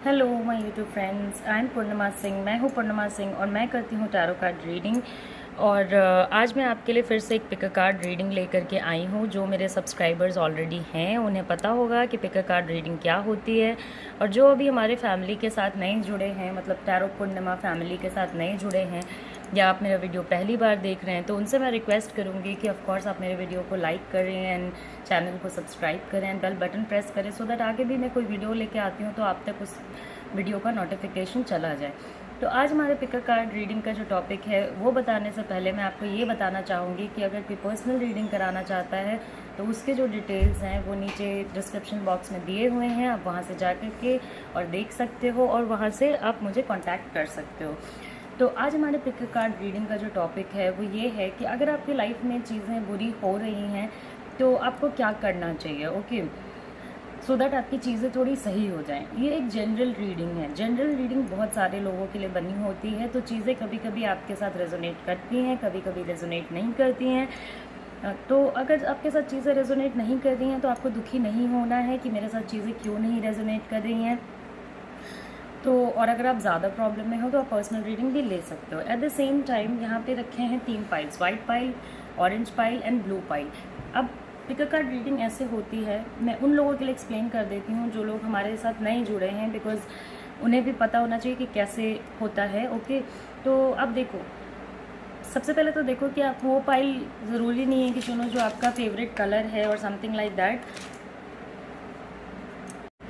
Hello my YouTube friends, I am Purnima Singh. मैं हूँ पूर्णिमा सिंह और मैं करती हूँ टैरो कार्ड रीडिंग। और आज मैं आपके लिए फिर से एक पिक अ कार्ड रीडिंग लेकर के आई हूँ। जो मेरे सब्सक्राइबर्स ऑलरेडी हैं उन्हें पता होगा कि पिक अ कार्ड रीडिंग क्या होती है, और जो अभी हमारे फैमिली के साथ नए जुड़े हैं, मतलब टैरो पूर्णिमा फैमिली के साथ नए जुड़े हैं, या आप मेरा वीडियो पहली बार देख रहे हैं, तो उनसे मैं रिक्वेस्ट करूँगी कि ऑफकोर्स आप मेरे वीडियो को लाइक करें एंड चैनल को सब्सक्राइब करें एंड बेल बटन प्रेस करें, सो दैट आगे भी मैं कोई वीडियो लेके आती हूँ तो आप तक उस वीडियो का नोटिफिकेशन चला जाए। तो आज हमारे पिक अ कार्ड रीडिंग का जो टॉपिक है वो बताने से पहले मैं आपको ये बताना चाहूँगी कि अगर कोई पर्सनल रीडिंग कराना चाहता है तो उसके जो डिटेल्स हैं वो नीचे डिस्क्रिप्शन बॉक्स में दिए हुए हैं। आप वहाँ से जा कर के और देख सकते हो और वहाँ से आप मुझे कॉन्टैक्ट कर सकते हो। तो आज हमारे पिक अ कार्ड रीडिंग का जो टॉपिक है वो ये है कि अगर आपकी लाइफ में चीज़ें बुरी हो रही हैं तो आपको क्या करना चाहिए, ओके, सो दैट आपकी चीज़ें थोड़ी सही हो जाएं। ये एक जनरल रीडिंग है। जनरल रीडिंग बहुत सारे लोगों के लिए बनी होती है, तो चीज़ें कभी कभी आपके साथ रेजोनेट करती हैं, कभी कभी रेजोनेट नहीं करती हैं। तो अगर आपके साथ चीज़ें रेजोनेट नहीं कर रही हैं तो आपको दुखी नहीं होना है कि मेरे साथ चीज़ें क्यों नहीं रेजोनेट कर रही हैं। तो और अगर आप ज़्यादा प्रॉब्लम में हो तो आप पर्सनल रीडिंग भी ले सकते हो। एट द सेम टाइम यहाँ पे रखे हैं 3 piles, white pile, orange pile and blue pile. अब पिक अ कार्ड रीडिंग ऐसे होती है, मैं उन लोगों के लिए एक्सप्लेन कर देती हूँ जो लोग हमारे साथ नहीं जुड़े हैं, बिकॉज उन्हें भी पता होना चाहिए कि कैसे होता है, ओके। तो अब देखो, सबसे पहले तो देखो कि आप वो पाइल, ज़रूरी नहीं है कि चुनो जो आपका फेवरेट कलर है और समथिंग लाइक दैट।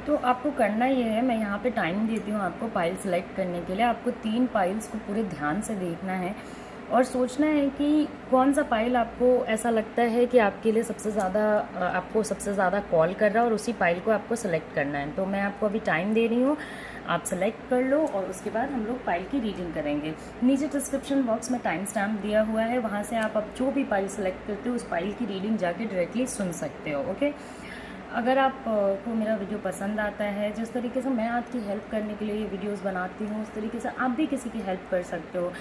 तो आपको करना ये है, मैं यहाँ पे टाइम देती हूँ आपको पाइल सेलेक्ट करने के लिए। आपको 3 पाइल्स को पूरे ध्यान से देखना है और सोचना है कि कौन सा पाइल आपको ऐसा लगता है कि आपके लिए सबसे ज़्यादा, आपको सबसे ज़्यादा कॉल कर रहा है, और उसी पाइल को आपको सेलेक्ट करना है। तो मैं आपको अभी टाइम दे रही हूँ, आप सेलेक्ट कर लो और उसके बाद हम लोग पाइल की रीडिंग करेंगे। नीचे डिस्क्रिप्शन बॉक्स में टाइम स्टैम्प दिया हुआ है, वहाँ से आप अब जो भी पाइल सेलेक्ट करते हो उस पाइल की रीडिंग जाके डायरेक्टली सुन सकते हो, ओके। अगर आप को मेरा वीडियो पसंद आता है, जिस तरीके से मैं आपकी हेल्प करने के लिए ये वीडियोस बनाती हूँ, उस तरीके से आप भी किसी की हेल्प कर सकते हो।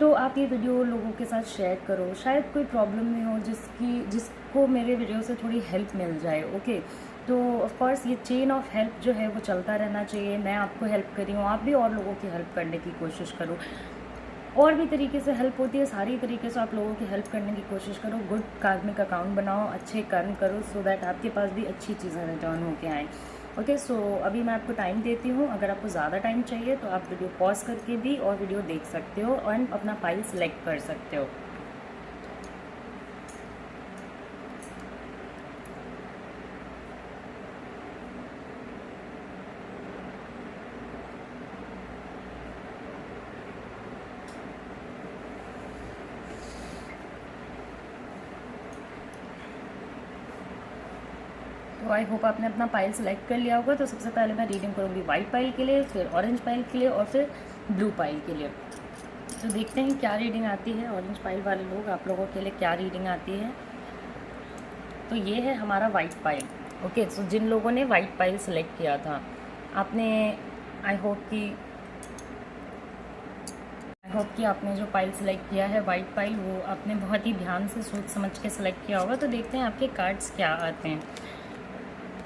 तो आप ये वीडियो लोगों के साथ शेयर करो, शायद कोई प्रॉब्लम में हो जिसको मेरे वीडियो से थोड़ी हेल्प मिल जाए, ओके। तो ऑफ कोर्स ये चेन ऑफ हेल्प जो है वो चलता रहना चाहिए। मैं आपको हेल्प करी हूँ, आप भी और लोगों की हेल्प करने की कोशिश करो। और भी तरीके से हेल्प होती है, सारी तरीके से आप लोगों की हेल्प करने की कोशिश करो। गुड कार्मिक अकाउंट बनाओ, अच्छे कर्म करो, सो दैट आपके पास भी अच्छी चीज़ें रिटर्न होके आएँ, ओके। सो अभी मैं आपको टाइम देती हूँ। अगर आपको ज़्यादा टाइम चाहिए तो आप वीडियो पॉज करके भी और वीडियो देख सकते हो और अपना फाइल सेलेक्ट कर सकते हो। तो आई होप आपने अपना पाइल सेलेक्ट कर लिया होगा। तो सबसे पहले मैं रीडिंग करूँगी वाइट पाइल के लिए, फिर ऑरेंज पाइल के लिए और फिर ब्लू पाइल के लिए। तो देखते हैं क्या रीडिंग आती है। ऑरेंज पाइल वाले लोग, आप लोगों के लिए क्या रीडिंग आती है। तो ये है हमारा वाइट पाइल, ओके। सो जिन लोगों ने वाइट पाइल सेलेक्ट किया था, आपने आई होप कि आपने जो पाइल सेलेक्ट किया है वाइट पाइल, वो आपने बहुत ही ध्यान से सोच समझ के सेलेक्ट किया होगा। तो देखते हैं आपके कार्ड्स क्या आते हैं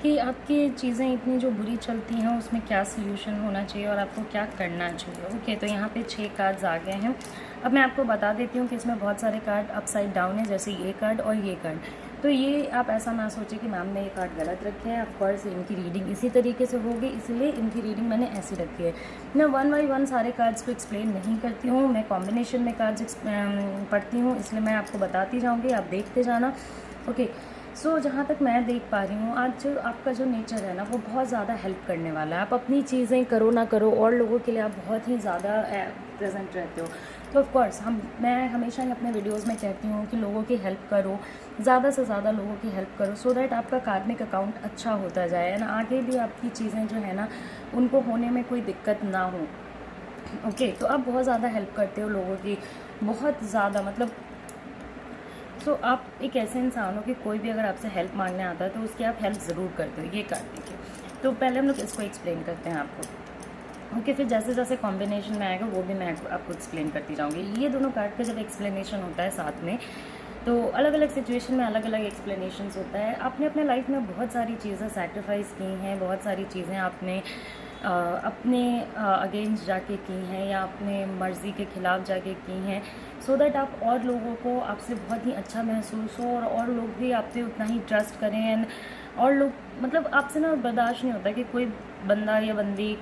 कि आपकी चीज़ें इतनी जो बुरी चलती हैं उसमें क्या सोल्यूशन होना चाहिए और आपको क्या करना चाहिए, ओके। तो यहाँ पे 6 कार्ड्स आ गए हैं। अब मैं आपको बता देती हूँ कि इसमें बहुत सारे कार्ड अपसाइड डाउन है, जैसे ये कार्ड और ये कार्ड। तो ये आप ऐसा ना सोचें कि मैम ने ये कार्ड गलत रखे हैं। ऑफकोर्स इनकी रीडिंग इसी तरीके से होगी, इसलिए इनकी रीडिंग मैंने ऐसी रखी है। मैं 1 बाई 1 सारे कार्ड्स को एक्सप्लेन नहीं करती हूँ, मैं कॉम्बिनेशन में कार्ड्स पढ़ती हूँ, इसलिए मैं आपको बताती जाऊँगी, आप देखते जाना, ओके। सो जहाँ तक मैं देख पा रही हूँ, आज जो आपका जो नेचर है ना वो बहुत ज़्यादा हेल्प करने वाला है। आप अपनी चीज़ें करो ना करो और लोगों के लिए आप बहुत ही ज़्यादा प्रेजेंट रहते हो। तो ऑफ कोर्स मैं हमेशा ही अपने वीडियोस में कहती हूँ कि लोगों की हेल्प करो, ज़्यादा से ज़्यादा लोगों की हेल्प करो, सो दैट आपका कार्मिक अकाउंट अच्छा होता जाए ना, आगे भी आपकी चीज़ें जो है ना उनको होने में कोई दिक्कत ना हो, ओके। तो आप बहुत ज़्यादा हेल्प करते हो लोगों की, बहुत ज़्यादा, मतलब सो आप एक ऐसे इंसान हो कि कोई भी अगर आपसे हेल्प मांगने आता है तो उसकी आप हेल्प ज़रूर करते हो। ये कार्ड देखिए। तो पहले हम लोग इसको एक्सप्लेन करते हैं आपको, ओके। फिर जैसे जैसे कॉम्बिनेशन में आएगा वो भी मैं आपको एक्सप्लेन करती जाऊँगी। ये दोनों कार्ड का जब एक्सप्लेनेशन होता है साथ में, तो अलग अलग सिचुएशन में अलग अलग एक्सप्लेनेशंस होता है। आपने अपने लाइफ में बहुत सारी चीज़ें सेक्रीफाइस की हैं, बहुत सारी चीज़ें आपने अपने अगेंस्ट जाके की हैं या अपने मर्ज़ी के ख़िलाफ़ जाके की हैं, सो दैट आप और लोगों को आपसे बहुत ही अच्छा महसूस हो और लोग भी आप पे उतना ही ट्रस्ट करें। एंड और लोग मतलब आपसे ना बर्दाश्त नहीं होता कि कोई बंदा या बंदी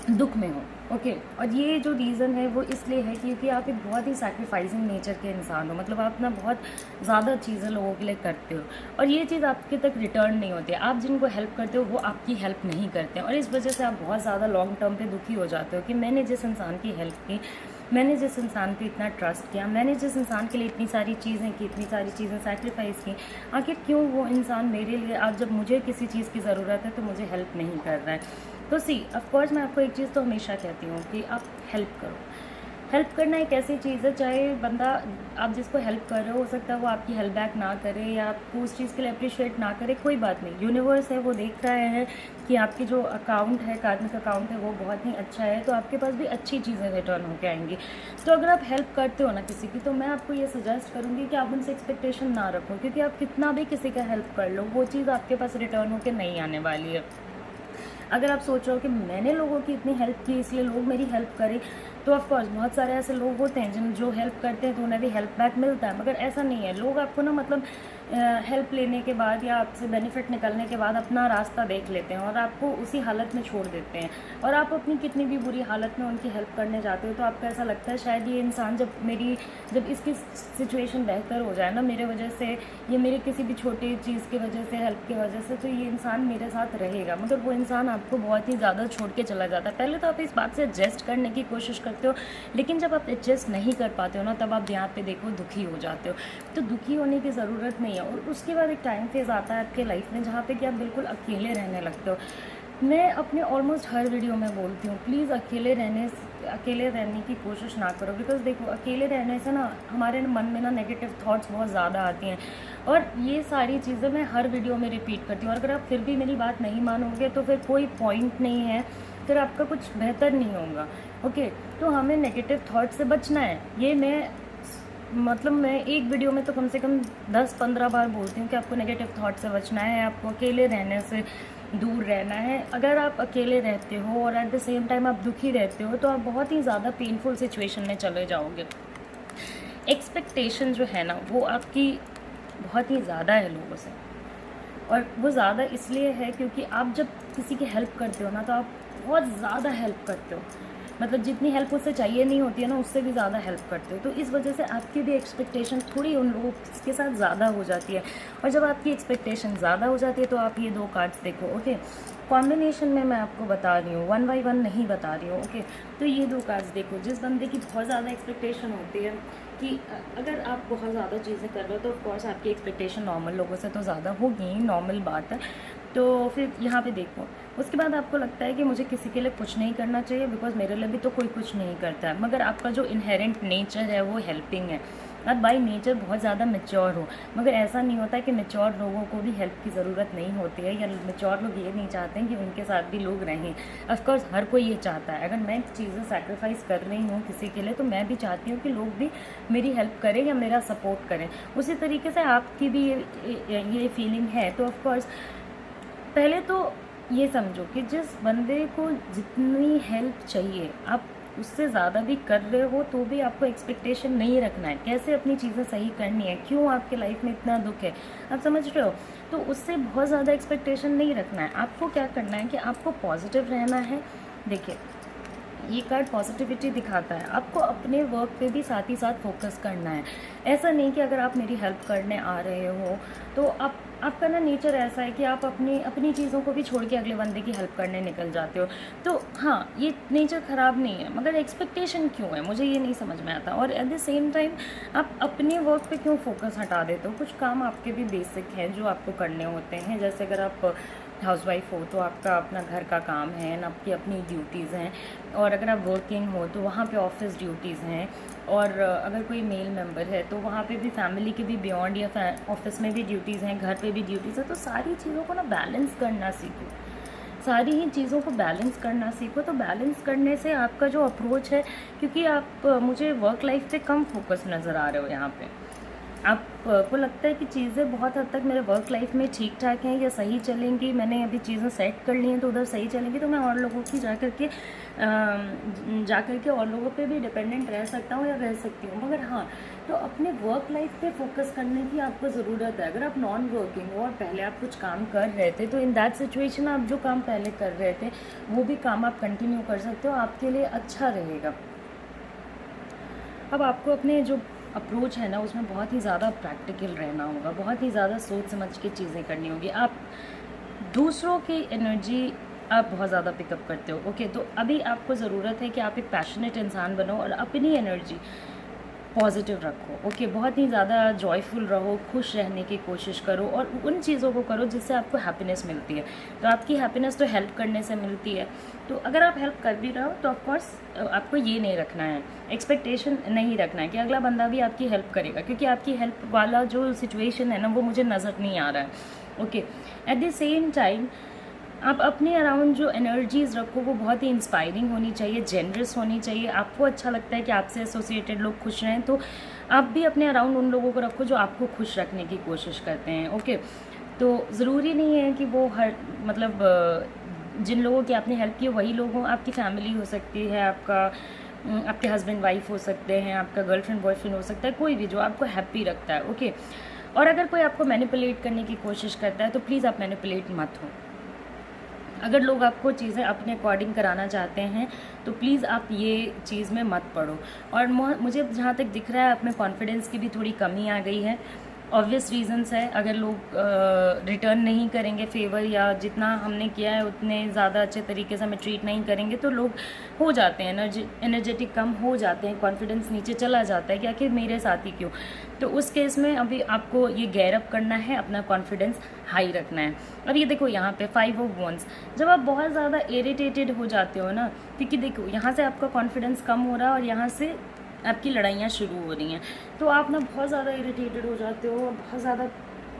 दुख में हो। ओके और ये जो रीज़न है वो इसलिए है क्योंकि आप एक बहुत ही सैक्रिफाइसिंग नेचर के इंसान हो। मतलब आप ना बहुत ज़्यादा चीज़ें लोगों के लिए करते हो और ये चीज़ आपके तक रिटर्न नहीं होती है। आप जिनको हेल्प करते हो वो आपकी हेल्प नहीं करते हैं और इस वजह से आप बहुत ज़्यादा लॉन्ग टर्म पे दुखी हो जाते हो कि मैंने जिस इंसान की हेल्प की, मैंने जिस इंसान पे इतना ट्रस्ट किया, मैंने जिस इंसान के लिए इतनी सारी चीज़ें की, इतनी सारी चीज़ें सैक्रिफाइस की, आखिर क्यों वो इंसान मेरे लिए आज जब मुझे किसी चीज़ की ज़रूरत है तो मुझे हेल्प नहीं कर रहा है। तो ऑफ कोर्स मैं आपको एक चीज़ तो हमेशा कहती हूँ कि आप हेल्प करो। हेल्प करना एक ऐसी चीज़ है, चाहे बंदा आप जिसको हेल्प कर रहे हो सकता है वो आपकी हेल्प बैक ना करे या आपको उस चीज़ के लिए अप्रिशिएट ना करे, कोई बात नहीं। यूनिवर्स है वो देख रहा है कि आपकी जो अकाउंट है, कार्मिक अकाउंट है, वो बहुत ही अच्छा है, तो आपके पास भी अच्छी चीज़ें रिटर्न होकर आएंगी। तो अगर आप हेल्प करते हो ना किसी की, तो मैं आपको ये सजेस्ट करूँगी कि आप उनसे एक्सपेक्टेशन ना रखो, क्योंकि आप कितना भी किसी का हेल्प कर लो वो चीज़ आपके पास रिटर्न होकर नहीं आने वाली है। अगर आप सोच रहे हो कि मैंने लोगों की इतनी हेल्प की इसलिए लोग मेरी हेल्प करें, तो ऑफकोर्स बहुत सारे ऐसे लोग होते हैं जिन जो हेल्प करते हैं तो उन्हें भी हेल्प बैक मिलता है, मगर ऐसा नहीं है। लोग आपको ना मतलब हेल्प लेने के बाद या आपसे बेनिफिट निकलने के बाद अपना रास्ता देख लेते हैं और आपको उसी हालत में छोड़ देते हैं। और आप अपनी कितनी भी बुरी हालत में उनकी हेल्प करने जाते हो तो आपको ऐसा लगता है शायद ये इंसान जब इसकी सिचुएशन बेहतर हो जाए ना मेरे वजह से, ये मेरे किसी भी छोटी चीज़ की वजह से, हेल्प की वजह से, तो ये इंसान मेरे साथ रहेगा, मगर वो इंसान आपको बहुत ही ज़्यादा छोड़ के चला जाता है। पहले तो आप इस बात से एडजस्ट करने की कोशिश करते हो, लेकिन जब आप एडजस्ट नहीं कर पाते हो ना तब आप यहाँ पे देखो दुखी हो जाते हो। तो दुखी होने की ज़रूरत नहीं है। और उसके बाद एक टाइम फेज़ आता है आपके लाइफ में जहाँ पे कि आप बिल्कुल अकेले रहने लगते हो। मैं अपने ऑलमोस्ट हर वीडियो में बोलती हूँ प्लीज़ अकेले रहने की कोशिश ना करो, बिकॉज़ देखो अकेले रहने से ना हमारे मन में ना नेगेटिव थॉट्स बहुत ज़्यादा आती हैं और ये सारी चीज़ें मैं हर वीडियो में रिपीट करती हूँ। और अगर आप फिर भी मेरी बात नहीं मानोगे तो फिर कोई पॉइंट नहीं है, फिर आपका कुछ बेहतर नहीं होगा। ओके तो हमें नेगेटिव थॉट से बचना है। ये मैं एक वीडियो में तो कम से कम 10-15 बार बोलती हूँ कि आपको नेगेटिव थॉट से बचना है, आपको अकेले रहने से दूर रहना है। अगर आप अकेले रहते हो और एट द सेम टाइम आप दुखी रहते हो तो आप बहुत ही ज़्यादा पेनफुल सिचुएशन में चले जाओगे। एक्सपेक्टेशन जो है ना वो आपकी बहुत ही ज़्यादा है लोगों से, और वो ज़्यादा इसलिए है क्योंकि आप जब किसी की हेल्प करते हो ना तो आप बहुत ज़्यादा हेल्प करते हो, मतलब जितनी हेल्प उससे चाहिए नहीं होती है ना उससे भी ज़्यादा हेल्प करते हो। तो इस वजह से आपकी भी एक्सपेक्टेशन थोड़ी उन लोगों के साथ ज़्यादा हो जाती है, और जब आपकी एक्सपेक्टेशन ज़्यादा हो जाती है तो आप ये 2 कार्ड्स देखो। ओके कॉम्बिनेशन में मैं आपको बता रही हूँ, 1 बाय 1 नहीं बता रही हूँ। ओके तो ये 2 कार्ड्स देखो। जिस बंदे की बहुत ज़्यादा एक्सपेक्टेशन होती है कि अगर आप बहुत ज़्यादा चीज़ें कर रहे हो तो ऑफकोर्स आपकी एक्सपेक्टेशन नॉर्मल लोगों से तो ज़्यादा होगी, नॉर्मल बात है। तो फिर यहाँ पे देखो, उसके बाद आपको लगता है कि मुझे किसी के लिए कुछ नहीं करना चाहिए बिकॉज मेरे लिए भी तो कोई कुछ नहीं करता है, मगर आपका जो इनहेरेंट नेचर है वो हेल्पिंग है। आप बाई नेचर बहुत ज़्यादा मैच्योर हो, मगर ऐसा नहीं होता है कि मैच्योर लोगों को भी हेल्प की ज़रूरत नहीं होती है, या मैच्योर लोग ये नहीं चाहते हैं कि उनके साथ भी लोग रहें। ऑफकोर्स हर कोई ये चाहता है। अगर मैं चीज़ें सैक्रिफाइस कर रही हूँ किसी के लिए तो मैं भी चाहती हूँ कि लोग भी मेरी हेल्प करें या मेरा सपोर्ट करें। उसी तरीके से आपकी भी ये फीलिंग है। तो ऑफकोर्स पहले तो ये समझो कि जिस बंदे को जितनी हेल्प चाहिए आप उससे ज़्यादा भी कर रहे हो तो भी आपको एक्सपेक्टेशन नहीं रखना है। कैसे अपनी चीज़ें सही करनी है, क्यों आपके लाइफ में इतना दुख है, आप समझ रहे हो? तो उससे बहुत ज़्यादा एक्सपेक्टेशन नहीं रखना है। आपको क्या करना है कि आपको पॉजिटिव रहना है। देखिए ये कार्ड पॉजिटिविटी दिखाता है। आपको अपने वर्क पे भी साथ ही साथ फोकस करना है। ऐसा नहीं कि अगर आप मेरी हेल्प करने आ रहे हो तो आपका ना नेचर ऐसा है कि आप अपनी चीज़ों को भी छोड़ के अगले बंदे की हेल्प करने निकल जाते हो। तो हाँ ये नेचर ख़राब नहीं है, मगर एक्सपेक्टेशन क्यों है मुझे ये नहीं समझ में आता। और एट द सेम टाइम आप अपने वर्क पे क्यों फोकस हटा देते हो। कुछ काम आपके भी बेसिक हैं जो आपको करने होते हैं, जैसे अगर आप हाउसवाइफ हो तो आपका अपना घर का काम है ना, आपकी अपनी ड्यूटीज़ हैं। और अगर आप वर्किंग हो तो वहाँ पे ऑफिस ड्यूटीज़ हैं। और अगर कोई मेल मेंबर है तो वहाँ पे भी फैमिली के भी बियॉन्ड या ऑफिस में भी ड्यूटीज़ हैं, घर पे भी ड्यूटीज़ हैं। तो सारी चीज़ों को ना बैलेंस करना सीखो, सारी ही चीज़ों को बैलेंस करना सीखो। तो बैलेंस करने से आपका जो अप्रोच है, क्योंकि आप मुझे वर्क लाइफ पे कम फोकस नज़र आ रहे हो यहाँ पे। आपको लगता है कि चीज़ें बहुत हद तक मेरे वर्क लाइफ में ठीक ठाक हैं या सही चलेंगी, मैंने अभी चीज़ें सेट कर ली हैं तो उधर सही चलेंगी, तो मैं और लोगों की जा कर के और लोगों पे भी डिपेंडेंट रह सकता हूँ या रह सकती हूँ। मगर हाँ, तो अपने वर्क लाइफ पे फोकस करने की आपको ज़रूरत है। अगर आप नॉन वर्किंग हो और पहले आप कुछ काम कर रहे थे, तो इन दैट सिचुएशन आप जो काम पहले कर रहे थे वो भी काम आप कंटिन्यू कर सकते हो, आपके लिए अच्छा रहेगा। अब आपको अपने जो अप्रोच है ना उसमें बहुत ही ज़्यादा प्रैक्टिकल रहना होगा, बहुत ही ज़्यादा सोच समझ के चीज़ें करनी होगी। आप दूसरों की एनर्जी आप बहुत ज़्यादा पिकअप करते हो, ओके। तो अभी आपको ज़रूरत है कि आप एक पैशनेट इंसान बनो और अपनी एनर्जी पॉजिटिव रखो, ओके। बहुत ही ज़्यादा जॉयफुल रहो, खुश रहने की कोशिश करो और उन चीज़ों को करो जिससे आपको हैप्पीनेस मिलती है। तो आपकी हैप्पीनेस तो हेल्प करने से मिलती है, तो अगर आप हेल्प कर भी रहे हो तो ऑफकोर्स आपको ये नहीं रखना है, एक्सपेक्टेशन नहीं रखना है कि अगला बंदा भी आपकी हेल्प करेगा, क्योंकि आपकी हेल्प वाला जो सिचुएशन है ना वो मुझे नज़र नहीं आ रहा है, okay. At the same time आप अपने अराउंड जो एनर्जीज़ रखो वो बहुत ही इंस्पायरिंग होनी चाहिए, जेनरस होनी चाहिए। आपको अच्छा लगता है कि आपसे एसोसिएटेड लोग खुश रहें, तो आप भी अपने अराउंड उन लोगों को रखो जो आपको खुश रखने की कोशिश करते हैं, ओके। तो ज़रूरी नहीं है कि वो हर मतलब जिन लोगों की आपने हेल्प की वही लोग हों। आपकी फैमिली हो सकती है, आपके हस्बैंड वाइफ हो सकते हैं, आपका गर्लफ्रेंड बॉयफ्रेंड हो सकता है, कोई भी जो आपको हैप्पी रखता है, ओके। और अगर कोई आपको मैनिपुलेट करने की कोशिश करता है तो प्लीज़ आप मैनिपुलेट मत हो। अगर लोग आपको चीज़ें अपने अकॉर्डिंग कराना चाहते हैं तो प्लीज़ आप ये चीज़ में मत पड़ो। और मुझे जहाँ तक दिख रहा है आप में कॉन्फिडेंस की भी थोड़ी कमी आ गई है। ऑब्वियस रीजंस है, अगर लोग रिटर्न नहीं करेंगे फेवर या जितना हमने किया है उतने ज़्यादा अच्छे तरीके से हमें ट्रीट नहीं करेंगे तो लोग हो जाते हैं एनर्जेटिक कम हो जाते हैं, कॉन्फिडेंस नीचे चला जाता है कि आखिर मेरे साथ ही क्यों। तो उस केस में अभी आपको ये गैर अप करना है, अपना कॉन्फिडेंस हाई रखना है। अब ये देखो यहाँ पे 5 ऑफ वंस, जब आप बहुत ज़्यादा इरिटेटेड हो जाते हो ना, क्योंकि देखो यहाँ से आपका कॉन्फिडेंस कम हो रहा है और यहाँ से आपकी लड़ाइयाँ शुरू हो रही हैं, तो आप ना बहुत ज़्यादा इरिटेटेड हो जाते हो, बहुत ज़्यादा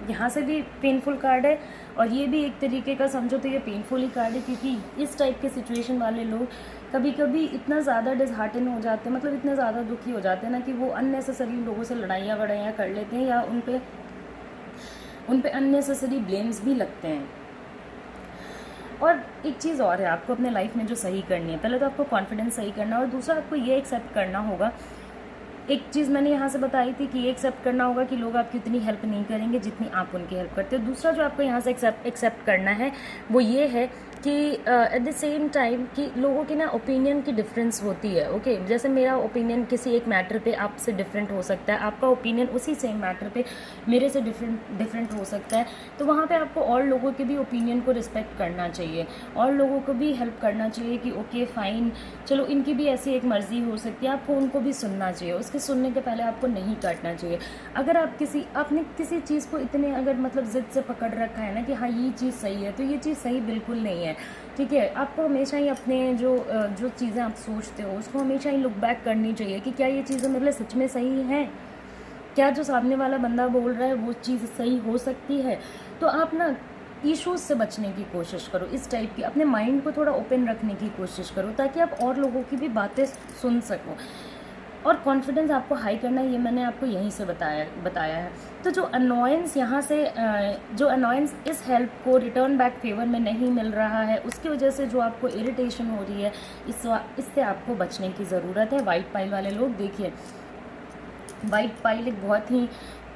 यहाँ से भी पेनफुल कार्ड है और ये भी एक तरीके का समझो तो ये पेनफुल ही कार्ड है, क्योंकि इस टाइप के सिचुएशन वाले लोग कभी कभी इतना ज़्यादा डिसहार्टन हो जाते हैं, मतलब इतने ज़्यादा दुखी हो जाते हैं ना कि वो अननेसेसरी लोगों से लड़ाइयाँ वड़ाइयाँ कर लेते हैं या उन पे अननेसेसरी ब्लेम्स भी लगते हैं। और एक चीज़ और है, आपको अपने लाइफ में जो सही करनी है, पहले तो आपको कॉन्फिडेंस सही करना है और दूसरा आपको ये एक्सेप्ट करना होगा, एक चीज़ मैंने यहाँ से बताई थी कि ये एक्सेप्ट करना होगा कि लोग आपकी उतनी हेल्प नहीं करेंगे जितनी आप उनकी हेल्प करते हो। दूसरा जो आपको यहाँ से एक्सेप्ट करना है वो ये है कि एट द सेम टाइम कि लोगों की ना ओपिनियन की डिफरेंस होती है, ओके। जैसे मेरा ओपिनियन किसी एक मैटर पे आपसे डिफरेंट हो सकता है, आपका ओपिनियन उसी सेम मैटर पे मेरे से डिफरेंट हो सकता है, तो वहाँ पे आपको और लोगों के भी ओपिनियन को रिस्पेक्ट करना चाहिए और लोगों को भी हेल्प करना चाहिए कि ओके फाइन, चलो इनकी भी ऐसी एक मर्ज़ी हो सकती है, आपको उनको भी सुनना चाहिए, उसके सुनने के पहले आपको नहीं काटना चाहिए। अगर आपने किसी चीज़ को इतने अगर मतलब ज़िद से पकड़ रखा है ना कि हाँ ये चीज़ सही है, तो ये चीज़ सही बिल्कुल नहीं है, ठीक है। आपको हमेशा ही अपने जो चीज़ें आप सोचते हो उसको हमेशा ही लुक बैक करनी चाहिए कि क्या ये चीज़ें मेरे लिए सच में सही हैं, क्या जो सामने वाला बंदा बोल रहा है वो चीज़ सही हो सकती है। तो आप ना इश्यूज़ से बचने की कोशिश करो, इस टाइप की अपने माइंड को थोड़ा ओपन रखने की कोशिश करो ताकि आप और लोगों की भी बातें सुन सको। और कॉन्फिडेंस आपको हाई करना है, ये मैंने आपको यहीं से बताया है। तो जो अनोयंस यहाँ से जो अनोयंस इस हेल्प को रिटर्न बैक फेवर में नहीं मिल रहा है, उसकी वजह से जो आपको इरिटेशन हो रही है, इससे आपको बचने की ज़रूरत है। वाइट पाइल वाले लोग देखिए, वाइट पाइल एक बहुत ही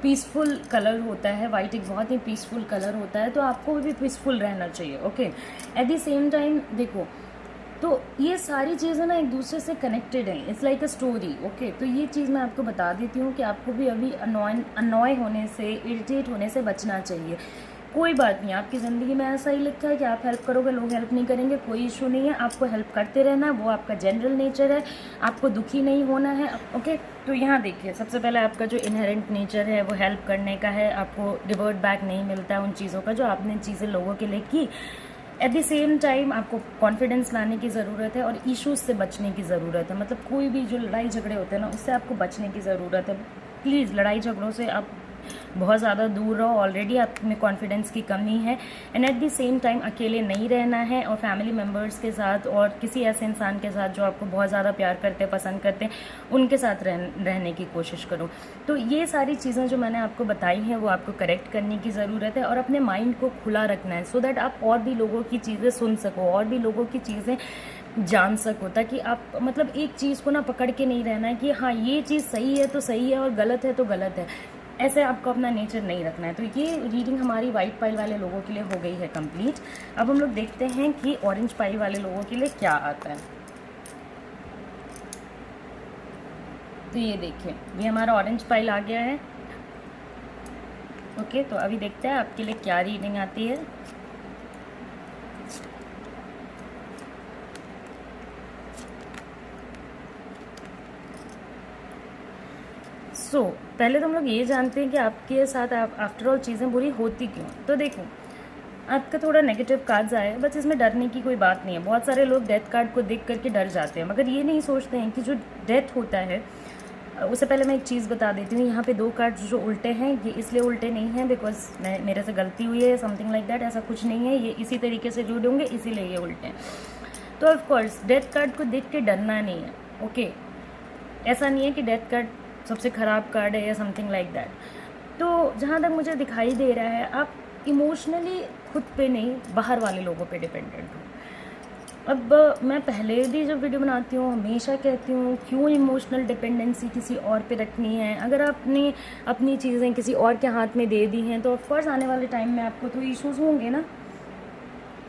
पीसफुल कलर होता है, वाइट एक बहुत ही पीसफुल कलर होता है, तो आपको भी पीसफुल रहना चाहिए, okay. At the same time देखो, तो ये सारी चीज़ें ना एक दूसरे से कनेक्टेड हैं, it's like a story, okay. तो ये चीज़ मैं आपको बता देती हूँ कि आपको भी अभी अनॉय होने से, इरिटेट होने से बचना चाहिए। कोई बात नहीं, आपकी ज़िंदगी में ऐसा ही लिखा है कि आप हेल्प करोगे लोग हेल्प नहीं करेंगे, कोई इशू नहीं है, आपको हेल्प करते रहना है, वो आपका जनरल नेचर है, आपको दुखी नहीं होना है, ओके। तो यहाँ देखिए, सबसे पहले आपका जो इनहेरेंट नेचर है वो हेल्प करने का है, आपको रिवर्ट बैक नहीं मिलता है उन चीज़ों का जो आपने चीज़ें लोगों के लिए की। एट द सेम टाइम आपको कॉन्फिडेंस लाने की ज़रूरत है और इश्यूज़ से बचने की ज़रूरत है, मतलब कोई भी जो लड़ाई झगड़े होते हैं ना उससे आपको बचने की ज़रूरत है। प्लीज़ लड़ाई झगड़ों से आप बहुत ज़्यादा दूर रहो, ऑलरेडी आप में कॉन्फिडेंस की कमी है, and at the same time अकेले नहीं रहना है, और फैमिली मेम्बर्स के साथ और किसी ऐसे इंसान के साथ जो आपको बहुत ज़्यादा प्यार करते हैं, पसंद करते हैं, उनके साथ रहने की कोशिश करो। तो ये सारी चीज़ें जो मैंने आपको बताई हैं वो आपको करेक्ट करने की ज़रूरत है, और अपने माइंड को खुला रखना है, सो दैट आप और भी लोगों की चीज़ें सुन सको, और भी लोगों की चीज़ें जान सको, ताकि आप मतलब एक चीज़ को ना पकड़ के नहीं रहना है कि हाँ ये चीज़ सही है तो सही है और गलत है तो गलत है। ऐसे आपको अपना नेचर नहीं रखना है। तो ये रीडिंग हमारी वाइट पाइल वाले लोगों के लिए हो गई है कंप्लीट। अब हम लोग देखते हैं कि ऑरेंज पाइल वाले लोगों के लिए क्या आता है। तो ये देखिए, ये हमारा ऑरेंज पाइल आ गया है। ओके, तो अभी देखते हैं आपके लिए क्या रीडिंग आती है। पहले तो हम लोग ये जानते हैं कि आपके साथ आफ्टर ऑल चीज़ें बुरी होती क्यों। तो देखो, आपका थोड़ा नेगेटिव कार्ड्स आए, बस इसमें डरने की कोई बात नहीं है। बहुत सारे लोग डेथ कार्ड को देख करके डर जाते हैं, मगर ये नहीं सोचते हैं कि जो डेथ होता है, उससे पहले मैं एक चीज़ बता देती हूँ। यहाँ पे 2 कार्ड जो उल्टे हैं, ये इसलिए उल्टे नहीं हैं बिकॉज मेरे से गलती हुई है, समथिंग लाइक दैट, ऐसा कुछ नहीं है। ये इसी तरीके से जुड़े होंगे, इसीलिए ये उल्टे हैं। तो ऑफकोर्स डेथ कार्ड को देख के डरना नहीं है। ओके, ऐसा नहीं है कि डेथ कार्ड सबसे ख़राब कार्ड है या समथिंग लाइक दैट। तो जहाँ तक मुझे दिखाई दे रहा है, आप इमोशनली खुद पे नहीं, बाहर वाले लोगों पे डिपेंडेंट हो। अब मैं पहले भी जब वीडियो बनाती हूँ हमेशा कहती हूँ, क्यों इमोशनल डिपेंडेंसी किसी और पे रखनी है। अगर आपने अपनी चीज़ें किसी और के हाथ में दे दी हैं तो ऑफकोर्स आने वाले टाइम में आपको तो इश्यूज़ होंगे ना,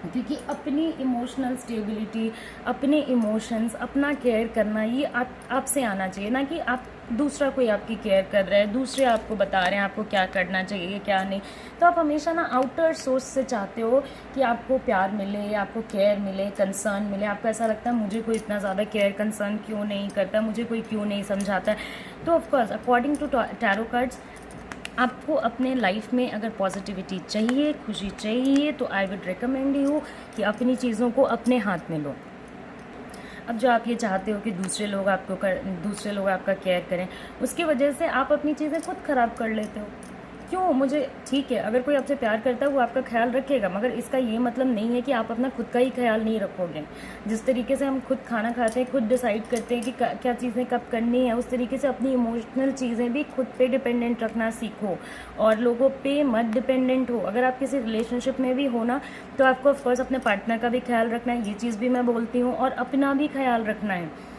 क्योंकि अपनी इमोशनल स्टेबिलिटी, अपने इमोशंस, अपना केयर करना, ये आपसे आना चाहिए, ना कि आप दूसरा कोई आपकी केयर कर रहा है, दूसरे आपको बता रहे हैं आपको क्या करना चाहिए क्या नहीं। तो आप हमेशा ना आउटर सोर्स से चाहते हो कि आपको प्यार मिले, आपको केयर मिले, कंसर्न मिले। आपको ऐसा लगता है मुझे कोई इतना ज़्यादा केयर कंसर्न क्यों नहीं करता, मुझे कोई क्यों नहीं समझाता है। तो of course according to tarot cards, आपको अपने लाइफ में अगर पॉजिटिविटी चाहिए, खुशी चाहिए, तो आई वुड रिकमेंड यू कि अपनी चीज़ों को अपने हाथ में लो। अब जो आप ये चाहते हो कि दूसरे लोग आपका केयर करें, उसकी वजह से आप अपनी चीज़ें खुद ख़राब कर लेते हो। क्यों? मुझे ठीक है, अगर कोई आपसे प्यार करता है वो आपका ख्याल रखेगा, मगर इसका ये मतलब नहीं है कि आप अपना खुद का ही ख्याल नहीं रखोगे। जिस तरीके से हम खुद खाना खाते हैं, खुद डिसाइड करते हैं कि क्या चीज़ें कब करनी है, उस तरीके से अपनी इमोशनल चीज़ें भी खुद पे डिपेंडेंट रखना सीखो, और लोगों पे मत डिपेंडेंट हो। अगर आप किसी रिलेशनशिप में भी हो ना, तो आपको ऑफकोर्स अपने पार्टनर का भी ख्याल रखना है, ये चीज़ भी मैं बोलती हूँ, और अपना भी ख्याल रखना है।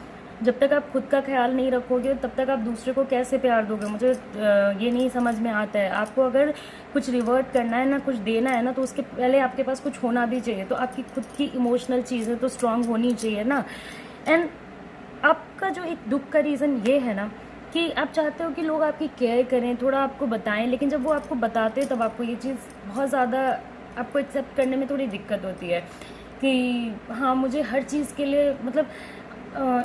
जब तक आप खुद का ख्याल नहीं रखोगे तब तक आप दूसरे को कैसे प्यार दोगे, मुझे ये नहीं समझ में आता है। आपको अगर कुछ रिवर्ट करना है ना, कुछ देना है ना, तो उसके पहले आपके पास कुछ होना भी चाहिए। तो आपकी खुद की इमोशनल चीज़ें तो स्ट्रांग होनी चाहिए ना। एंड आपका जो एक दुख का रीज़न ये है ना कि आप चाहते हो कि लोग आपकी केयर करें, थोड़ा आपको बताएं, लेकिन जब वो आपको बताते हैं तब आपको ये चीज़ बहुत ज़्यादा आपको एक्सेप्ट करने में थोड़ी दिक्कत होती है कि हाँ, मुझे हर चीज़ के लिए मतलब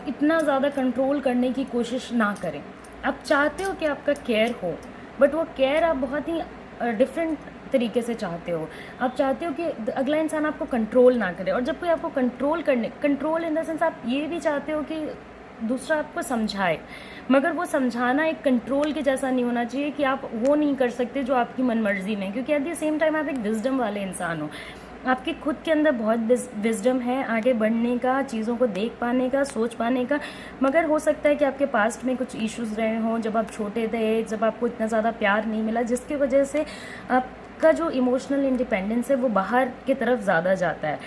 इतना ज़्यादा कंट्रोल करने की कोशिश ना करें। आप चाहते हो कि आपका केयर हो, बट वो केयर आप बहुत ही डिफरेंट तरीके से चाहते हो। आप चाहते हो कि अगला इंसान आपको कंट्रोल ना करे, और जब कोई आपको कंट्रोल इन द सेंस, आप ये भी चाहते हो कि दूसरा आपको समझाए, मगर वो समझाना एक कंट्रोल के जैसा नहीं होना चाहिए कि आप वो नहीं कर सकते जो आपकी मनमर्जी में, क्योंकि एट द सेम टाइम आप एक विजडम वाले इंसान हो। आपके खुद के अंदर बहुत विजडम है आगे बढ़ने का, चीज़ों को देख पाने का, सोच पाने का, मगर हो सकता है कि आपके पास्ट में कुछ इश्यूज़ रहे हों जब आप छोटे थे, जब आपको इतना ज़्यादा प्यार नहीं मिला, जिसकी वजह से आपका जो इमोशनल इंडिपेंडेंस है वो बाहर की तरफ ज़्यादा जाता है।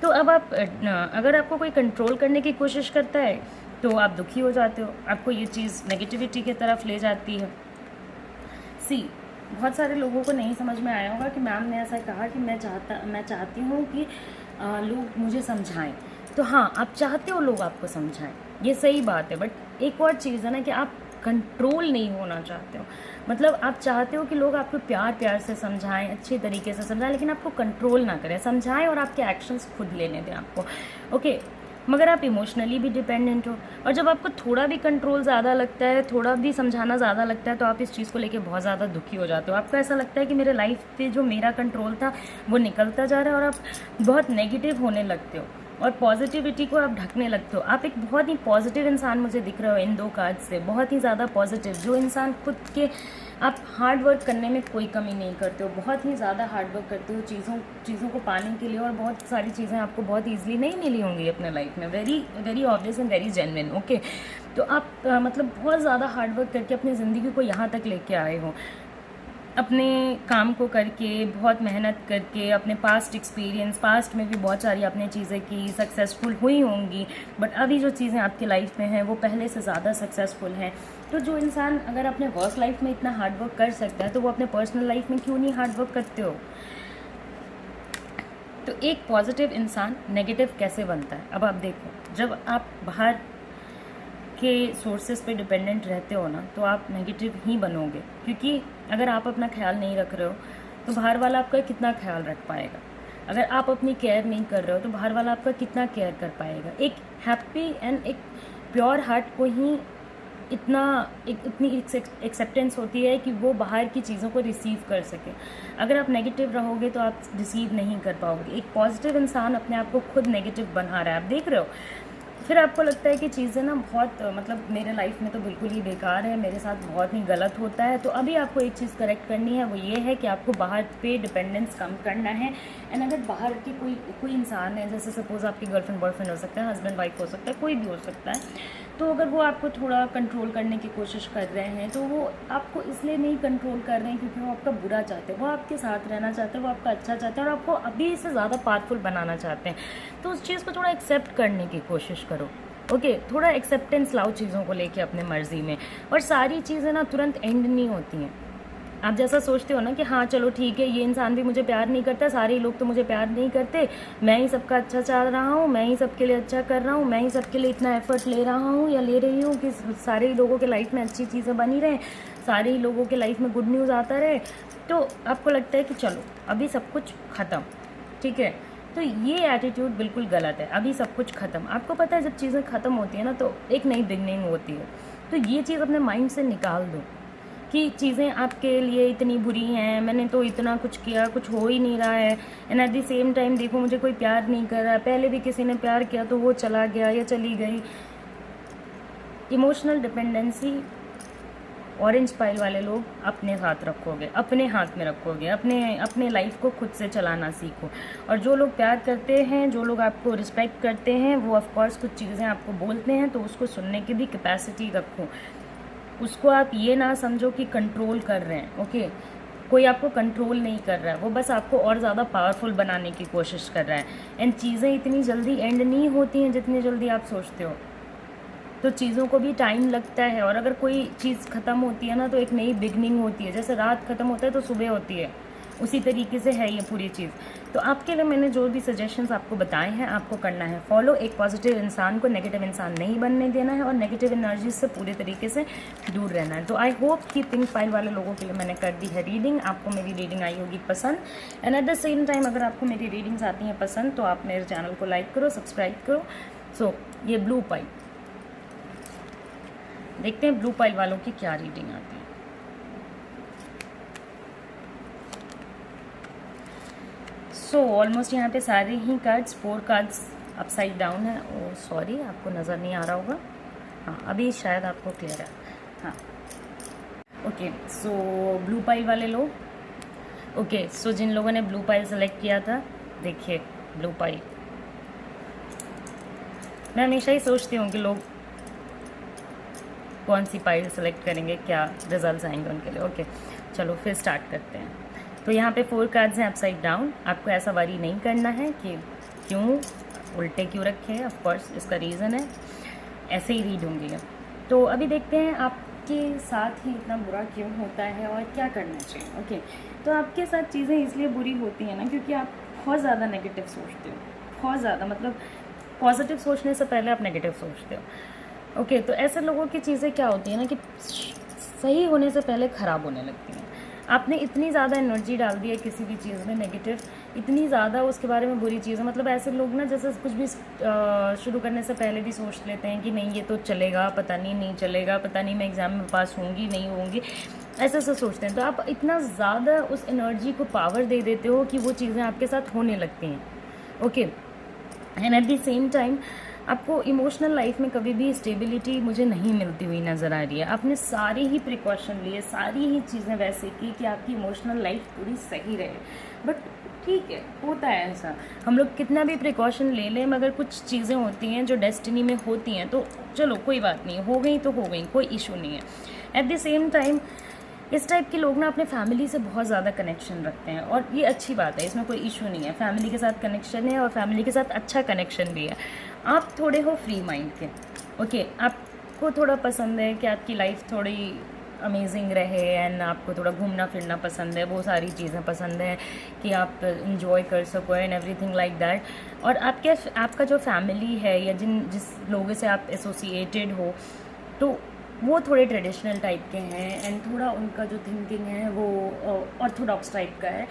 तो अब आप अगर आपको कोई कंट्रोल करने की कोशिश करता है तो आप दुखी हो जाते हो, आपको ये चीज़ नेगेटिविटी की तरफ ले जाती है। बहुत सारे लोगों को नहीं समझ में आया होगा कि मैम ने ऐसा कहा कि मैं चाहती हूँ कि लोग मुझे समझाएं। तो हाँ, आप चाहते हो लोग आपको समझाएं, ये सही बात है, बट एक और चीज़ है ना कि आप कंट्रोल नहीं होना चाहते हो। मतलब आप चाहते हो कि लोग आपको प्यार से समझाएं, अच्छे तरीके से समझाएं, लेकिन आपको कंट्रोल ना करें, समझाएं और आपके एक्शंस खुद लेने दें आपको। ओके, मगर आप इमोशनली भी डिपेंडेंट हो, और जब आपको थोड़ा भी कंट्रोल ज़्यादा लगता है, थोड़ा भी समझाना ज़्यादा लगता है, तो आप इस चीज़ को लेके बहुत ज़्यादा दुखी हो जाते हो। आपको ऐसा लगता है कि मेरे लाइफ पे जो मेरा कंट्रोल था वो निकलता जा रहा है, और आप बहुत नेगेटिव होने लगते हो। और पॉजिटिविटी को आप ढकने लगते हो। आप एक बहुत ही पॉजिटिव इंसान मुझे दिख रहे हो इन 2 कार्ड से, बहुत ही ज़्यादा पॉजिटिव, जो इंसान खुद के, आप हार्ड वर्क करने में कोई कमी नहीं करते हो, बहुत ही ज़्यादा हार्ड वर्क करते हो चीज़ों को पाने के लिए, और बहुत सारी चीज़ें आपको बहुत ईजिली नहीं मिली होंगी अपने लाइफ में, very very obvious and very genuine. Okay, तो आप मतलब बहुत ज़्यादा हार्ड वर्क करके अपनी ज़िंदगी को यहाँ तक लेके आए हो, अपने काम को करके, बहुत मेहनत करके, अपने पास्ट एक्सपीरियंस, पास्ट में भी बहुत सारी आपने चीज़ें की, सक्सेसफुल हुई होंगी, बट अभी जो चीज़ें आपकी लाइफ में हैं वो पहले से ज़्यादा सक्सेसफुल हैं। तो जो इंसान अगर अपने वर्क लाइफ में इतना हार्ड वर्क कर सकता है, तो वो अपने पर्सनल लाइफ में क्यों नहीं हार्ड वर्क करते हो? तो एक पॉजिटिव इंसान नेगेटिव कैसे बनता है? अब आप देखो, जब आप बाहर के सोर्सेज पे डिपेंडेंट रहते हो ना, तो आप नेगेटिव ही बनोगे, क्योंकि अगर आप अपना ख्याल नहीं रख रहे हो तो बाहर वाला आपका कितना ख्याल रख पाएगा? अगर आप अपनी केयर नहीं कर रहे हो तो बाहर वाला आपका कितना केयर कर पाएगा? एक हैप्पी एंड एक प्योर हार्ट को ही इतनी एक्सेप्टेंस होती है कि वो बाहर की चीज़ों को रिसीव कर सके। अगर आप नेगेटिव रहोगे तो आप रिसीव नहीं कर पाओगे। एक पॉजिटिव इंसान अपने आप को खुद नेगेटिव बना रहा है, आप देख रहे हो, फिर आपको लगता है कि चीज़ें ना बहुत मतलब मेरे लाइफ में तो बिल्कुल ही बेकार है, मेरे साथ बहुत ही गलत होता है। तो अभी आपको एक चीज़ करेक्ट करनी है, वो ये है कि आपको बाहर पे डिपेंडेंस कम करना है। एंड अगर बाहर के कोई इंसान है, जैसे सपोज़ आपकी गर्लफ्रेंड बॉयफ्रेंड हो सकता है, हस्बैंड वाइफ हो सकता है, कोई भी हो सकता है, तो अगर वो आपको थोड़ा कंट्रोल करने की कोशिश कर रहे हैं, तो वो आपको इसलिए नहीं कंट्रोल कर रहे हैं क्योंकि वो आपका बुरा चाहते हैं, वो आपके साथ रहना चाहते हैं, वो आपका अच्छा चाहते हैं और आपको अभी से ज़्यादा पावरफुल बनाना चाहते हैं। तो उस चीज़ को थोड़ा एक्सेप्ट करने की कोशिश करो। ओके, थोड़ा एक्सेप्टेंस लाओ चीज़ों को लेके अपने मर्जी में। और सारी चीज़ें ना तुरंत एंड नहीं होती हैं। आप जैसा सोचते हो ना कि हाँ चलो ठीक है, ये इंसान भी मुझे प्यार नहीं करता, सारे लोग तो मुझे प्यार नहीं करते, मैं ही सबका अच्छा चाह रहा हूँ, मैं ही सबके लिए अच्छा कर रहा हूँ, मैं ही सबके लिए इतना एफर्ट ले रहा हूँ या ले रही हूँ कि सारे ही लोगों के लाइफ में अच्छी चीज़ें बनी रहें, सारे ही लोगों के लाइफ में गुड न्यूज़ आता रहे, तो आपको लगता है कि चलो अभी सब कुछ ख़त्म, ठीक है। तो ये एटीट्यूड बिल्कुल गलत है। अभी सब कुछ ख़त्म, आपको पता है जब चीज़ें ख़त्म होती है ना तो एक नई बिगनिंग होती है। तो ये चीज़ अपने माइंड से निकाल दो कि चीज़ें आपके लिए इतनी बुरी हैं, मैंने तो इतना कुछ किया, कुछ हो ही नहीं रहा है, and at the same time देखो मुझे कोई प्यार नहीं कर रहा है, पहले भी किसी ने प्यार किया तो वो चला गया या चली गई। इमोशनल डिपेंडेंसी ऑरेंज पाइल वाले लोग अपने साथ रखोगे, अपने हाथ में रखोगे, अपने लाइफ को खुद से चलाना सीखो। और जो लोग प्यार करते हैं, जो लोग आपको रिस्पेक्ट करते हैं, वो ऑफकोर्स कुछ चीज़ें आपको बोलते हैं तो उसको सुनने की भी कैपेसिटी रखो। उसको आप ये ना समझो कि कंट्रोल कर रहे हैं। ओके, कोई आपको कंट्रोल नहीं कर रहा है, वो बस आपको और ज़्यादा पावरफुल बनाने की कोशिश कर रहा है। एंड चीज़ें इतनी जल्दी एंड नहीं होती हैं जितनी जल्दी आप सोचते हो, तो चीज़ों को भी टाइम लगता है। और अगर कोई चीज़ ख़त्म होती है ना तो एक नई बिगनिंग होती है, जैसे रात ख़त्म होता है तो सुबह होती है, उसी तरीके से है ये पूरी चीज़। तो आपके लिए मैंने जो भी सजेशंस आपको बताए हैं आपको करना है फॉलो। एक पॉजिटिव इंसान को नेगेटिव इंसान नहीं बनने देना है और नेगेटिव एनर्जी से पूरे तरीके से दूर रहना है। तो आई होप कि पिंक फाइल वाले लोगों के लिए मैंने कर दी है रीडिंग, आपको मेरी रीडिंग आई होगी पसंद। And at the same time अगर आपको मेरी रीडिंग्स आती हैं पसंद तो आप मेरे चैनल को लाइक करो, सब्सक्राइब करो। सो ये ब्लू पाइल, देखते हैं ब्लू पाइल वालों की क्या रीडिंग आती है। सो ऑलमोस्ट यहाँ पे सारे ही कार्ड्स, 4 कार्ड्स अपसाइड डाउन है। ओ सॉरी, आपको नज़र नहीं आ रहा होगा, हाँ अभी शायद आपको क्लियर है। हाँ ओके, सो ब्लू पाइल वाले लोग, ओके सो जिन लोगों ने ब्लू पाइल सेलेक्ट किया था, देखिए ब्लू पाइल। मैं हमेशा ही सोचती हूँ कि लोग कौन सी पाइल सेलेक्ट करेंगे, क्या रिजल्ट्स आएंगे उनके लिए। ओके चलो फिर स्टार्ट करते हैं। तो यहाँ पे 4 कार्ड्स हैं अपसाइड डाउन। आपको ऐसा वरी नहीं करना है कि क्यों उल्टे क्यों रखे हैं, ऑफकोर्स इसका रीज़न है, ऐसे ही रीड होंगी। तो अभी देखते हैं आपके साथ ही इतना बुरा क्यों होता है और क्या करना चाहिए। ओके, तो आपके साथ चीज़ें इसलिए बुरी होती हैं ना क्योंकि आप बहुत ज़्यादा नेगेटिव सोचते हो, बहुत ज़्यादा, मतलब पॉजिटिव सोचने से पहले आप नेगेटिव सोचते हो। ओके, तो ऐसे लोगों की चीज़ें क्या होती है ना कि सही होने से पहले ख़राब होने लगती हैं। आपने इतनी ज़्यादा एनर्जी डाल दी है किसी भी चीज़ में नेगेटिव, इतनी ज़्यादा उसके बारे में बुरी चीज़ है। मतलब ऐसे लोग ना जैसे कुछ भी शुरू करने से पहले भी सोच लेते हैं कि नहीं ये तो चलेगा, पता नहीं चलेगा, पता नहीं मैं एग्ज़ाम में पास होंगी नहीं होंगी, ऐसे सोचते हैं। तो आप इतना ज़्यादा उस एनर्जी को पावर दे देते हो कि वो चीज़ें आपके साथ होने लगती हैं। Okay, and at the same time आपको इमोशनल लाइफ में कभी भी स्टेबिलिटी मुझे नहीं मिलती हुई नज़र आ रही है। आपने सारे ही प्रिकॉशन लिए, सारी ही चीज़ें वैसे की कि आपकी इमोशनल लाइफ पूरी सही रहे, बट ठीक है, होता है ऐसा। हम लोग कितना भी प्रिकॉशन ले लें, मगर कुछ चीज़ें होती हैं जो डेस्टिनी में होती हैं, तो चलो कोई बात नहीं, हो गई तो हो गई, कोई इशू नहीं है। एट द सेम टाइम इस टाइप के लोग ना अपने फैमिली से बहुत ज़्यादा कनेक्शन रखते हैं, और ये अच्छी बात है, इसमें कोई इशू नहीं है। फैमिली के साथ कनेक्शन है और फैमिली के साथ अच्छा कनेक्शन भी है। आप थोड़े हो फ्री माइंड के, ओके, आपको थोड़ा पसंद है कि आपकी लाइफ थोड़ी अमेजिंग रहे, एंड आपको थोड़ा घूमना फिरना पसंद है, वो सारी चीज़ें पसंद है कि आप इंजॉय कर सको एंड एवरीथिंग लाइक दैट। और आपका जो फैमिली है या जिस लोगों से आप एसोसिएटेड हो, तो वो थोड़े ट्रेडिशनल टाइप के हैं, एंड थोड़ा उनका जो थिंकिंग है वो ऑर्थोडॉक्स टाइप का है।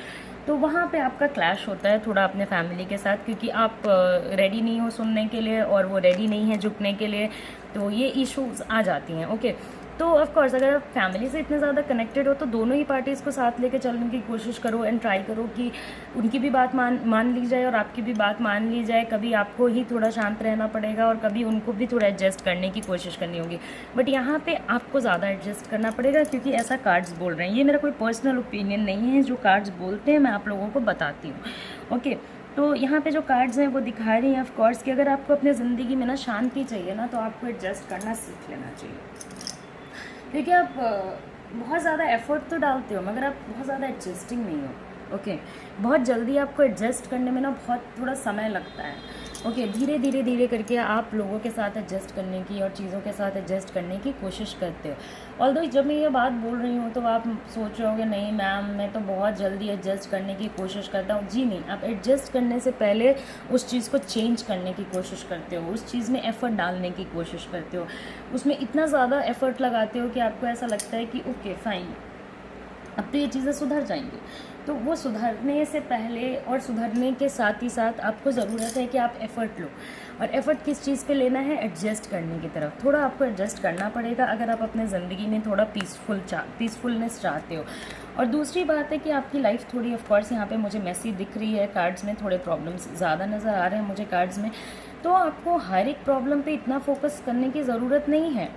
तो वहाँ पे आपका क्लैश होता है थोड़ा अपने फैमिली के साथ, क्योंकि आप रेडी नहीं हो सुनने के लिए और वो रेडी नहीं है झुकने के लिए, तो ये इश्यूज आ जाती हैं। ओके, तो ऑफ कोर्स अगर आप फैमिली से इतने ज़्यादा कनेक्टेड हो तो दोनों ही पार्टीज़ को साथ लेके चलने की कोशिश करो, एंड ट्राई करो कि उनकी भी बात मान ली जाए और आपकी भी बात मान ली जाए। कभी आपको ही थोड़ा शांत रहना पड़ेगा और कभी उनको भी थोड़ा एडजस्ट करने की कोशिश करनी होगी, बट यहाँ पे आपको ज़्यादा एडजस्ट करना पड़ेगा, क्योंकि ऐसा कार्ड्स बोल रहे हैं। ये मेरा कोई पर्सनल ओपिनियन नहीं है, जो कार्ड्स बोलते हैं मैं आप लोगों को बताती हूँ। ओके, तो यहाँ पे जो कार्ड्स हैं वो दिखा रही हैं ऑफ कोर्स कि अगर आपको अपनी ज़िंदगी में ना शांति चाहिए ना, तो आपको एडजस्ट करना सीख लेना चाहिए। क्योंकि आप बहुत ज़्यादा एफर्ट तो डालते हो, मगर आप बहुत ज़्यादा एडजस्टिंग नहीं हो। ओके, बहुत जल्दी आपको एडजस्ट करने में ना बहुत थोड़ा समय लगता है। ओके, धीरे धीरे करके आप लोगों के साथ एडजस्ट करने की और चीज़ों के साथ एडजस्ट करने की कोशिश करते हो। ऑल्दो जब मैं ये बात बोल रही हूँ तो आप सोच रहे होगे नहीं मैम, मैं तो बहुत जल्दी एडजस्ट करने की कोशिश करता हूँ। जी नहीं, आप एडजस्ट करने से पहले उस चीज़ को चेंज करने की कोशिश करते हो, उस चीज़ में एफ़र्ट डालने की कोशिश करते हो, उसमें इतना ज़्यादा एफ़र्ट लगाते हो कि आपको ऐसा लगता है कि ओके फाइन, अब तो ये चीज़ें सुधर जाएंगी। तो वो सुधरने से पहले और सुधरने के साथ ही साथ आपको ज़रूरत है कि आप एफ़र्ट लो, और एफ़र्ट किस चीज़ पे लेना है, एडजस्ट करने की तरफ। थोड़ा आपको एडजस्ट करना पड़ेगा अगर आप अपने ज़िंदगी में थोड़ा पीसफुलनेस चाहते हो। और दूसरी बात है कि आपकी लाइफ थोड़ी ऑफ कोर्स यहाँ पे मुझे मैसी दिख रही है, कार्ड्स में थोड़े प्रॉब्लम्स ज़्यादा नज़र आ रहे हैं मुझे कार्ड्स में। तो आपको हर एक प्रॉब्लम पे इतना फोकस करने की ज़रूरत नहीं है।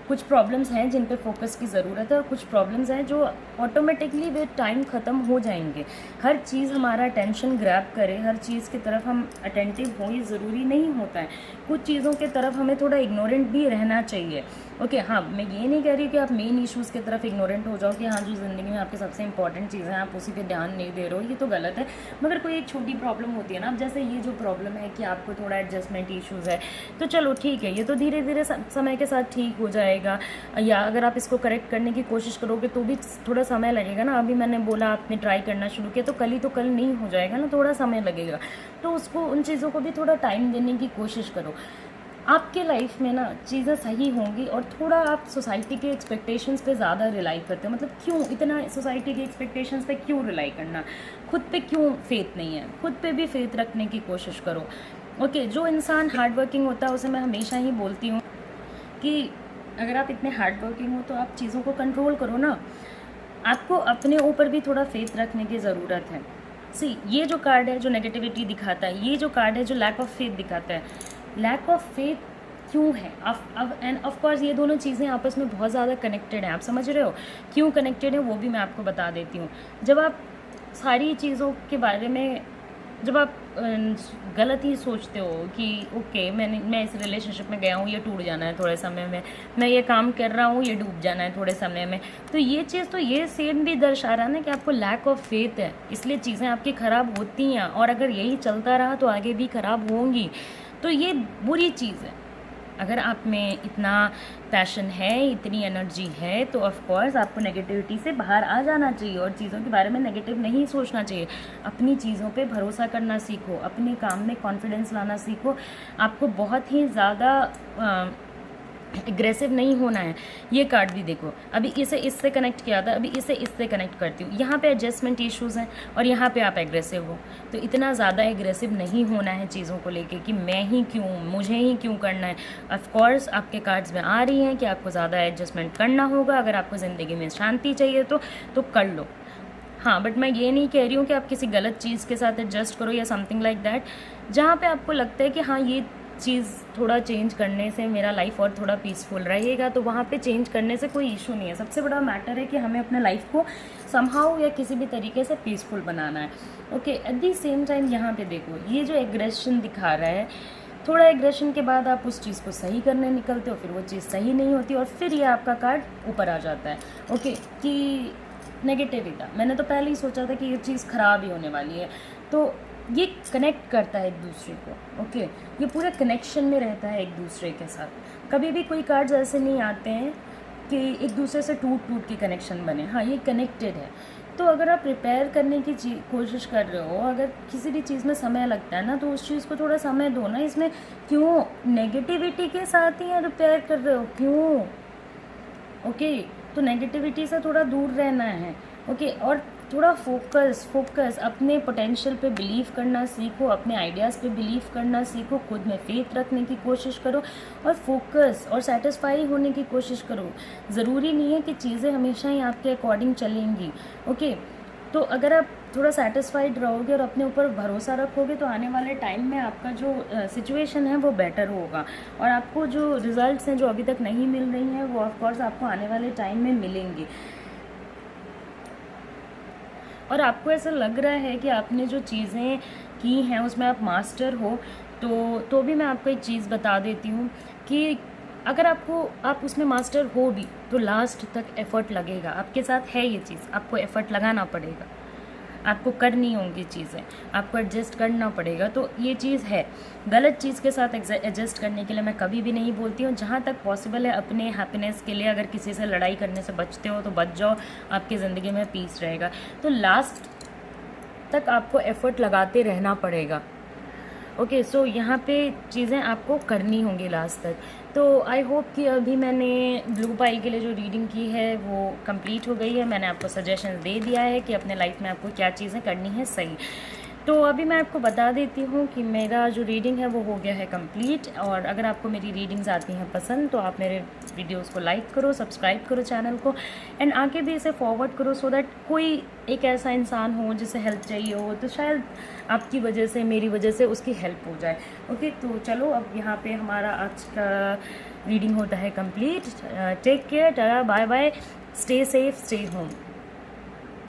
कुछ प्रॉब्लम्स हैं जिन पे फोकस की ज़रूरत है, और कुछ प्रॉब्लम्स हैं जो ऑटोमेटिकली वे टाइम ख़त्म हो जाएंगे। हर चीज़ हमारा अटेंशन ग्रैब करे, हर चीज़ की तरफ हम अटेंटिव हो, ये ज़रूरी नहीं होता है। कुछ चीज़ों की तरफ हमें थोड़ा इग्नोरेंट भी रहना चाहिए। ओके, हाँ, मैं ये नहीं कह रही कि आप मेन इश्यूज़ की तरफ इग्नोरेंट हो जाओ कि हाँ जो ज़िंदगी में आपकी सबसे इंपॉर्टेंट चीज़ें हैं आप उसी पे ध्यान नहीं दे रहे हो, ये तो गलत है। मगर कोई एक छोटी प्रॉब्लम होती है ना, अब जैसे ये जो प्रॉब्लम है कि आपको थोड़ा एडजस्टमेंट इश्यूज़ है, तो चलो ठीक है, ये तो धीरे धीरे समय के साथ ठीक हो जाएगा, या अगर आप इसको करेक्ट करने की कोशिश करोगे तो भी थोड़ा समय लगेगा ना। अभी मैंने बोला आपने ट्राई करना शुरू किया, तो कल ही तो कल नहीं हो जाएगा ना, थोड़ा समय लगेगा। तो उसको, उन चीज़ों को भी थोड़ा टाइम देने की कोशिश करो। आपके लाइफ में ना चीज़ें सही होंगी। और थोड़ा आप सोसाइटी के एक्सपेक्टेशंस पे ज़्यादा रिलाई करते हो, मतलब क्यों इतना सोसाइटी के एक्सपेक्टेशंस पे क्यों रिलाई करना, खुद पे क्यों फेथ नहीं है, खुद पे भी फेथ रखने की कोशिश करो। ओके, जो इंसान हार्ड वर्किंग होता है उसे मैं हमेशा ही बोलती हूँ कि अगर आप इतने हार्ड वर्किंग हो तो आप चीज़ों को कंट्रोल करो ना। आपको अपने ऊपर भी थोड़ा फेथ रखने की ज़रूरत है। सी, ये जो कार्ड है जो नेगेटिविटी दिखाता है, ये जो कार्ड है जो लैक ऑफ फेथ दिखाता है, लैक ऑफ फेथ क्यों है अब एंड ऑफ कोर्स ये दोनों चीज़ें आपस में बहुत ज़्यादा कनेक्टेड हैं। आप समझ रहे हो क्यों कनेक्टेड है, वो भी मैं आपको बता देती हूँ। जब आप सारी चीज़ों के बारे में, जब आप गलत ही सोचते हो कि ओके मैं इस रिलेशनशिप में गया हूँ, ये टूट जाना है थोड़े समय में, मैं ये काम कर रहा हूँ, ये डूब जाना है थोड़े समय में, तो ये चीज़ तो ये सेम भी दर्शा रहा है ना कि आपको लैक ऑफ फेथ है, इसलिए चीज़ें आपकी ख़राब होती हैं। और अगर यही चलता रहा तो आगे भी ख़राब होंगी, तो ये बुरी चीज़ है। अगर आप में इतना पैशन है, इतनी एनर्जी है, तो ऑफ कोर्स आपको नेगेटिविटी से बाहर आ जाना चाहिए और चीज़ों के बारे में नेगेटिव नहीं सोचना चाहिए। अपनी चीज़ों पे भरोसा करना सीखो, अपने काम में कॉन्फिडेंस लाना सीखो। आपको बहुत ही ज़्यादा एग्रेसिव नहीं होना है। ये कार्ड भी देखो, अभी इसे इससे कनेक्ट किया था, अभी इसे इससे कनेक्ट करती हूँ। यहाँ पे एडजस्टमेंट इश्यूज़ हैं और यहाँ पे आप एग्रेसिव हो, तो इतना ज़्यादा एग्रेसिव नहीं होना है चीज़ों को लेके कि मैं ही क्यों, मुझे ही क्यों करना है। ऑफ कोर्स आपके कार्ड्स में आ रही हैं कि आपको ज़्यादा एडजस्टमेंट करना होगा। अगर आपको ज़िंदगी में शांति चाहिए तो कर लो। हाँ, बट मैं ये नहीं कह रही हूँ कि आप किसी गलत चीज़ के साथ एडजस्ट करो या समथिंग लाइक दैट। जहाँ पे आपको लगता है कि हाँ ये चीज़ थोड़ा चेंज करने से मेरा लाइफ और थोड़ा पीसफुल रहेगा, तो वहाँ पे चेंज करने से कोई इशू नहीं है। सबसे बड़ा मैटर है कि हमें अपने लाइफ को समहाउ या किसी भी तरीके से पीसफुल बनाना है। Okay, at the same time यहाँ पे देखो, ये जो एग्रेशन दिखा रहा है, थोड़ा एग्रेशन के बाद आप उस चीज़ को सही करने निकलते हो, फिर वो चीज़ सही नहीं होती और फिर ये आपका कार्ड ऊपर आ जाता है। ओके, कि नेगेटिविटी, मैंने तो पहले ही सोचा था कि ये चीज़ ख़राब ही होने वाली है। तो ये कनेक्ट करता है एक दूसरे को। ओके, ये पूरे कनेक्शन में रहता है एक दूसरे के साथ। कभी भी कोई कार्ड्स ऐसे नहीं आते हैं कि एक दूसरे से टूट टूट के कनेक्शन बने। हाँ, ये कनेक्टेड है। तो अगर आप प्रिपेयर करने की कोशिश कर रहे हो, अगर किसी भी चीज़ में समय लगता है ना, तो उस चीज़ को थोड़ा समय दो ना। इसमें क्यों नेगेटिविटी के साथ ही प्रिपेयर कर रहे हो, क्यों? ओके, तो नेगेटिविटी से थोड़ा दूर रहना है। ओके, और थोड़ा फोकस अपने पोटेंशियल पे बिलीव करना सीखो, अपने आइडियाज़ पे बिलीव करना सीखो, खुद में फेथ रखने की कोशिश करो और फोकस और सेटिस्फाई होने की कोशिश करो। ज़रूरी नहीं है कि चीज़ें हमेशा ही आपके अकॉर्डिंग चलेंगी। ओके, तो अगर आप थोड़ा सेटिस्फाइड रहोगे और अपने ऊपर भरोसा रखोगे, तो आने वाले टाइम में आपका जो सिचुएशन है वो बेटर होगा और आपको जो रिजल्ट्स हैं जो अभी तक नहीं मिल रही हैं वो ऑफकोर्स आपको आने वाले टाइम में मिलेंगी। और आपको ऐसा लग रहा है कि आपने जो चीज़ें की हैं उसमें आप मास्टर हो, तो भी मैं आपको एक चीज़ बता देती हूँ कि अगर आप उसमें मास्टर हो भी, तो लास्ट तक एफ़र्ट लगेगा। आपके साथ है ये चीज़, आपको एफ़र्ट लगाना पड़ेगा, आपको करनी होंगी चीज़ें, आपको एडजस्ट करना पड़ेगा। तो ये चीज़ है, गलत चीज़ के साथ एडजस्ट करने के लिए मैं कभी भी नहीं बोलती हूँ। जहाँ तक पॉसिबल है अपने हैप्पीनेस के लिए अगर किसी से लड़ाई करने से बचते हो तो बच जाओ, आपकी ज़िंदगी में पीस रहेगा। तो लास्ट तक आपको एफ़र्ट लगाते रहना पड़ेगा। ओके, सो यहाँ पे चीज़ें आपको करनी होंगी लास्ट तक। तो आई होप कि अभी मैंने ब्लू पाइल के लिए जो रीडिंग की है वो कंप्लीट हो गई है। मैंने आपको सजेशन दे दिया है कि अपने लाइफ में आपको क्या चीज़ें करनी है सही। तो अभी मैं आपको बता देती हूँ कि मेरा जो रीडिंग है वो हो गया है कंप्लीट। और अगर आपको मेरी रीडिंग्स आती हैं पसंद, तो आप मेरे वीडियोस को लाइक करो, सब्सक्राइब करो चैनल को, एंड आगे भी इसे फॉरवर्ड करो सो दैट कोई एक ऐसा इंसान हो जिसे हेल्प चाहिए हो, तो शायद आपकी वजह से, मेरी वजह से उसकी हेल्प हो जाए। ओके, तो चलो अब यहाँ पे हमारा आज का रीडिंग होता है complete. Take care, tata, bye bye, stay safe, stay home.